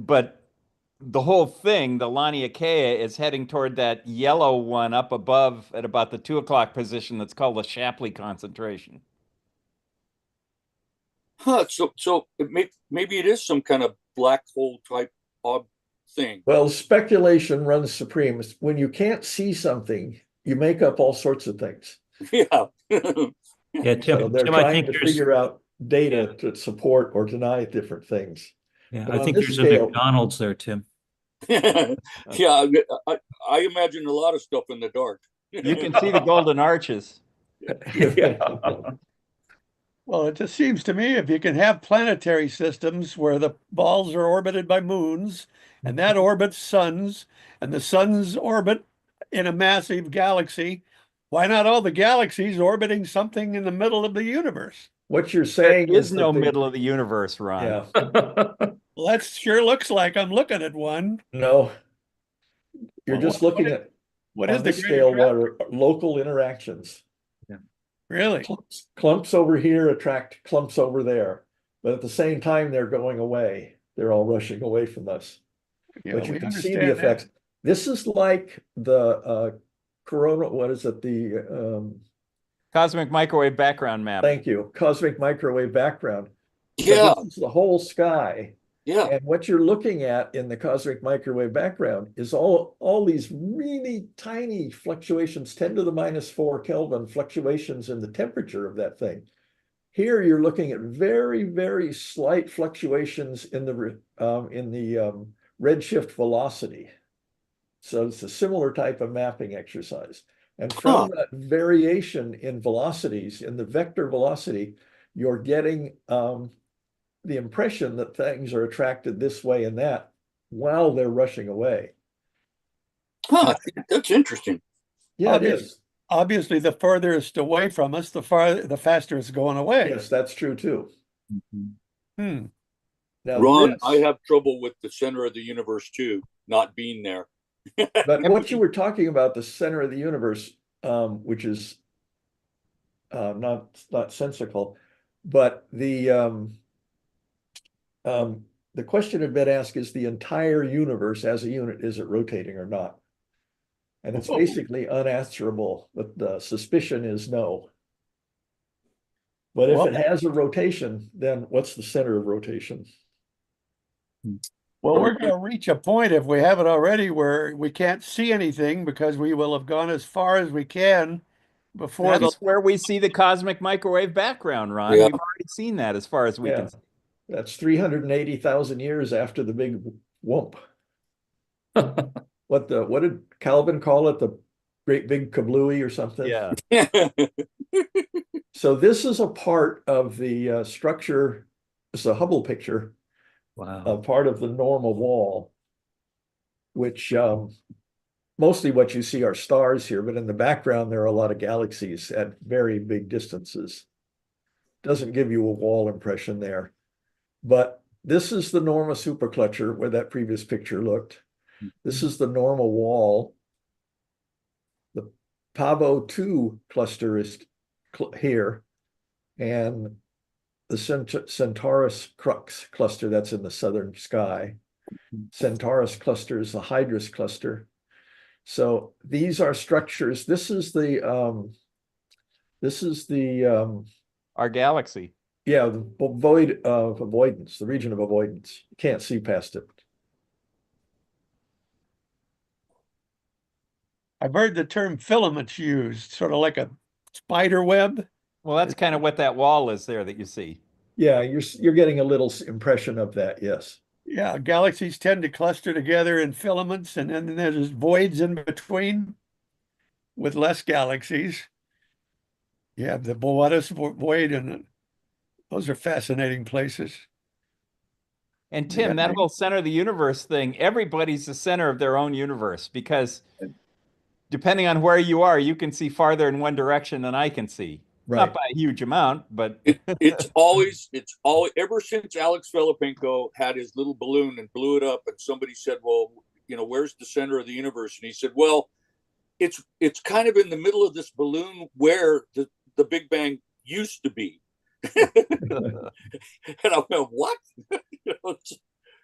the whole thing, the Laniakea, is heading toward that yellow one up above at about the 2 o'clock position that's called the Shapley concentration. Huh, so maybe it is some kind of black hole type odd thing. Well, speculation runs supreme. When you can't see something, you make up all sorts of things. Yeah. Yeah, So they're Tim, I trying think to figure out data to support or deny different things. yeah, But I on think this there's scale- a McDonald's there, Tim. Yeah, I imagine a lot of stuff in the dark. You can see the golden arches. Yeah. well, it just seems to me if you can have planetary systems where the balls are orbited by moons and that orbits suns and the suns orbit in a massive galaxy, why not all the galaxies orbiting something in the middle of the universe? what you're There saying is is no that middle of the universe, Ron. yeah, Well, that sure looks like I'm looking at one. no, you're Well, just looking at what is on the this greater scale what gravity? are local interactions. Really? Clumps over here attract clumps over there, but at the same time they're going away. They're all rushing away from us. Yeah, But you we can see the understand that. effects. This is like the corona, what is it? Cosmic microwave background map. Thank you, cosmic microwave background. Yeah, But this is the whole sky. yeah. And what you're looking at in the cosmic microwave background is all these really tiny fluctuations, 10 to the minus 4 Kelvin fluctuations in the temperature of that thing. Here you're looking at very, very slight fluctuations in the redshift velocity. So it's a similar type of mapping exercise. And from that variation in velocities, in the vector velocity, you're getting the impression that things are attracted this way and that while they're rushing away. Huh, that's interesting. Yeah, it is. Obviously, the furthest away from us, the faster it's going away. Yes, that's true too. Hmm. Now Ron, this, I have trouble with the center of the universe too, not being there. but what you were talking about, the center of the universe, which is not sensical, but the question had been asked, is the entire universe as a unit, is it rotating or not? And it's basically unanswerable, but the suspicion is no. But if it has a rotation, then what's the center of rotation? Well, we're going to reach a point, if we haven't already, where we can't see anything because we will have gone as far as we can before That's where we see the cosmic microwave background, Ron. Yeah. We've already seen that as far as we can see. That's 380,000 years after the big whoop. What did Calvin call it? The great big kablooey or something? Yeah. So this is a part of the structure. It's a Hubble picture. Wow. A part of the normal wall, which mostly what you see are stars here, but in the background there are a lot of galaxies at very big distances. Doesn't give you a wall impression there. But this is the Norma supercluster where that previous picture looked. This is the normal wall. The Pavo 2 cluster is here, and the Centaurus Crux cluster that's in the southern sky. Centaurus cluster is the Hydrus cluster. So these are structures. This is the Our galaxy. yeah, the void of avoidance, the region of avoidance. You can't see past it. I've heard the term filaments used, sort of like a spider web. Well, that's kind of what that wall is there that you see. Yeah, you're getting a little impression of that, yes. Yeah, galaxies tend to cluster together in filaments, and then there's voids in between with less galaxies. You have the Boreas void, and those are fascinating places. And Tim, that whole center of the universe thing, everybody's the center of their own universe because depending on where you are, you can see farther in one direction than I can see. Right. Not by a huge amount, but it's always ever since Alex Filipenko had his little balloon and blew it up, and somebody said, well, where's the center of the universe? And he said, well, it's kind of in the middle of this balloon where the Big Bang used to be. And I went, what?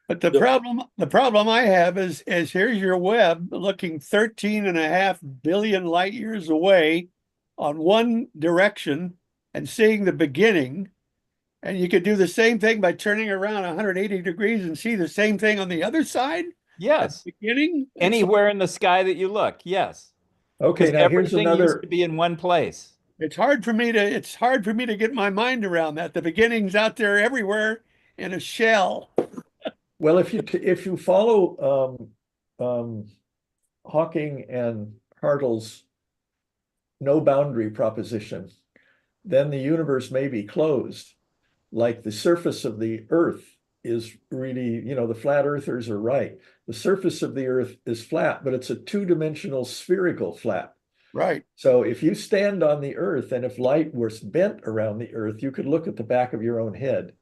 But the problem I have is here's your web looking 13.5 billion light years away on one direction and seeing the beginning. And you could do the same thing by turning around 180 degrees and see the same thing on the other side. yes, Beginning anywhere in the sky that you look, yes. Okay, now here's Everything used another. to be in one place. It's hard for me to get my mind around that. The beginning's out there everywhere in a shell. Well, if you follow Hawking and Hartle's no boundary proposition, then the universe may be closed. Like the surface of the Earth is really, the flat earthers are right. The surface of the Earth is flat, but it's a two-dimensional spherical flat. Right. So if you stand on the Earth and if light was bent around the Earth, you could look at the back of your own head.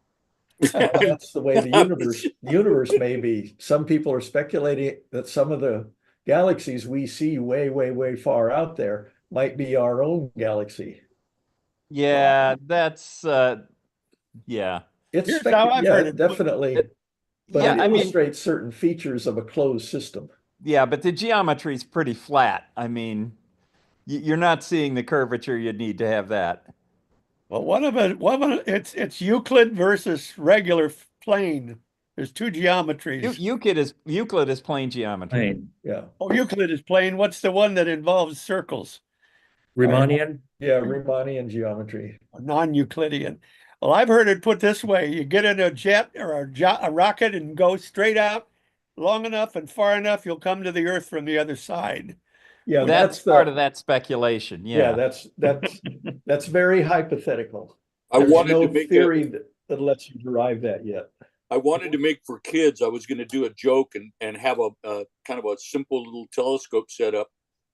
That's the way the universe may be. Some people are speculating that some of the galaxies we see way, way, way far out there might be our own galaxy. Yeah, that's yeah. It's Here's how I've heard it. definitely, but Yeah, it I mean, illustrates certain features of a closed system. yeah, but the geometry is pretty flat. I mean, you're not seeing the curvature you'd need to have that. Well, it's Euclid versus regular plane. There's two geometries. Euclid is plane geometry. Plane. Yeah. Oh, Euclid is plane. What's the one that involves circles? Riemannian? Yeah, Riemannian geometry. Non-Euclidean. Well, I've heard it put this way: you get in a jet or a rocket and go straight out long enough and far enough, you'll come to the Earth from the other side. Yeah, That's part of that speculation. yeah, Yeah. that's very hypothetical. I There's wanted no to make theory that lets you derive that yet. I wanted to make for kids. I was going to do a joke and have a kind of a simple little telescope set up,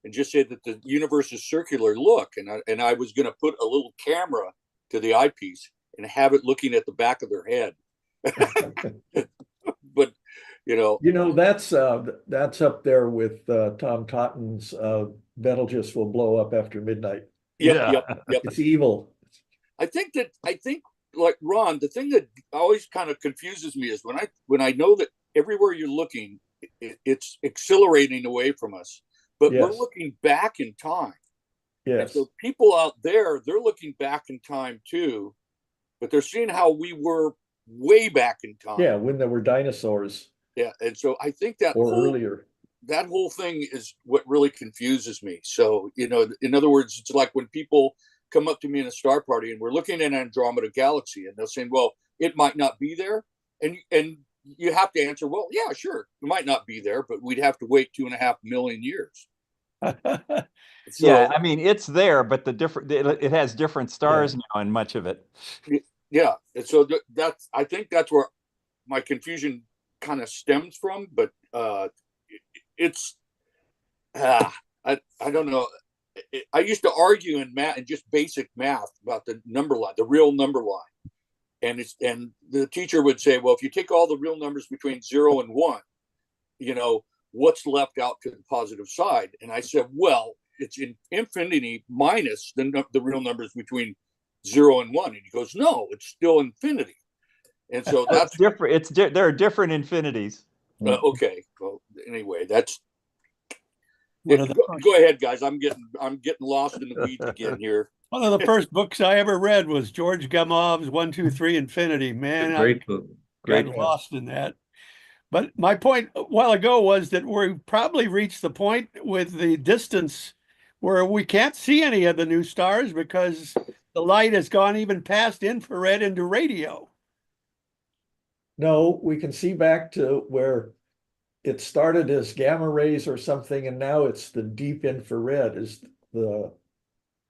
and just say that the universe is circular. Look, and I was going to put a little camera to the eyepiece and have it looking at the back of their head. But that's up there with Tom Cotton's Betelgeuse will blow up after midnight. Yep. It's evil. I think like Ron, the thing that always kind of confuses me is when I know that everywhere you're looking, it's accelerating away from us, but Yes. we're looking back in time. And Yes. so people out there, they're looking back in time too, but they're seeing how we were way back in time. Yeah, when there were dinosaurs Yeah. And so I think that or earlier. that whole thing is what really confuses me. So, in other words, it's like when people come up to me in a star party and we're looking at Andromeda Galaxy and they're saying, well, it might not be there. And you have to answer, well, yeah, sure, it might not be there, but we'd have to wait 2.5 million years. So, Yeah, I mean, it's there, but it has different stars now in much of it. yeah. And so I think that's where my confusion kind of stems from, but it's I don't know. I used to argue in math and just basic math about the number line, the real number line, and the teacher would say, well, if you take all the real numbers between 0 and 1, what's left out to the positive side? And I said, well, it's in infinity minus the real numbers between 0 and 1. And he goes, no, it's still infinity. And so that's different. There are different infinities. Okay. Well, anyway, that's. Go ahead, guys. I'm getting lost in the weeds again here. One of the first books I ever read was George Gamaov's 1, 2, 3 Infinity. Man, Great book. Got lost in that. But my point a while ago was that we probably reached the point with the distance where we can't see any of the new stars because the light has gone even past infrared into radio. No, we can see back to where it started as gamma rays or something, and now it's the deep infrared is the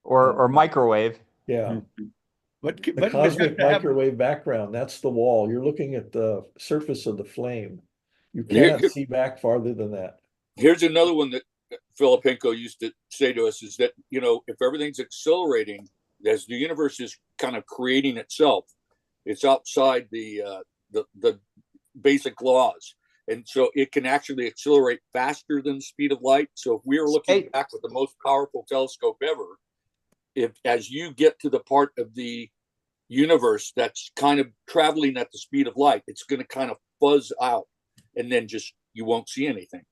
or microwave. Yeah. But The cosmic microwave background, that's the wall. You're looking at the surface of the flame. You can't see back farther than that. Here's another one that Filipenko used to say to us is that, if everything's accelerating as the universe is kind of creating itself, it's outside the basic laws. And so it can actually accelerate faster than the speed of light. So if we're looking back with the most powerful telescope ever, as you get to the part of the universe that's kind of traveling at the speed of light, it's going to kind of fuzz out, and then you won't see anything.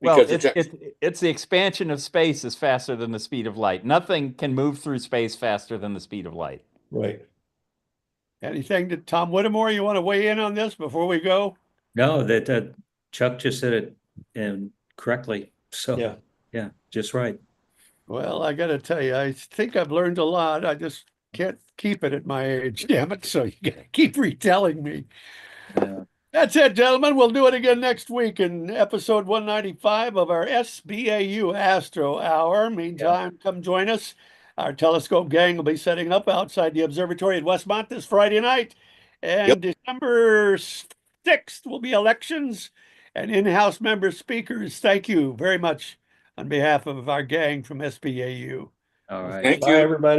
Well, it's the expansion of space is faster than the speed of light. Nothing can move through space faster than the speed of light. Right. Anything that Tom Whittemore, you want to weigh in on this before we go? No, that Chuck just said it correctly. So yeah, just right. Well, I got to tell you, I think I've learned a lot. I just can't keep it at my age, damn it. So you got to keep retelling me. Yeah. That's it, gentlemen. We'll do it again next week in episode 195 of our SBAU Astro Hour. Meantime, come join us. Our telescope gang will be setting up outside the observatory at Westmont this Friday night. And December 6th will be elections and in-house member speakers. Thank you very much on behalf of our gang from SBAU. All right. Thank Bye, you. everybody.